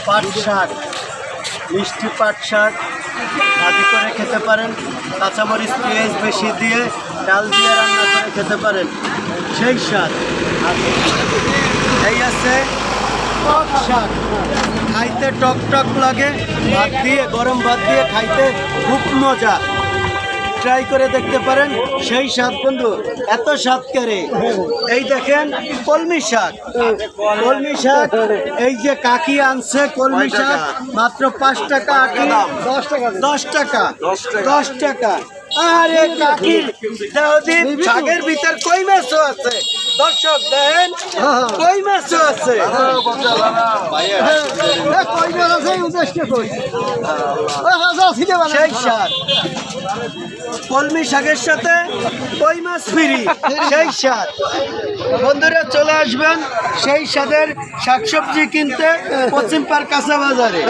পাট শাক, মিষ্টি পাট শাক ভাজি করে খেতে পারেন, কাঁচামরিচ পেঁয়াজ বেশি দিয়ে ডাল দিয়ে রান্না করে খেতে পারেন, সেই স্বাদ। এই আছে টক শাক, খাইতে টক টক লাগে, ভাত দিয়ে গরম ভাত দিয়ে খাইতে খুব মজা। ট্রাই করে দেখতে পারেন, সেই স্বাদ বন্ধু, এত স্বাদ করে। এই দেখেন কলমি শাক, কলমি শাক এই যে কাকি আনছে কলমি শাক মাত্র 5 টাকা, 10 টাকা, 10 টাকা। আরে কাকির শাকের ভিতর কই মাছও আছে, দর্শক দেখেন কই মাছও আছে, সেই স্বাদ। কলমি শাকের সাথে কই মাছ ফ্রি, সেই স্বাদ। বন্ধুরা চলে আসবেন সেই স্বাদের শাকসবজি কিনতে পশ্চিম পার্ক কাঁচা বাজারে।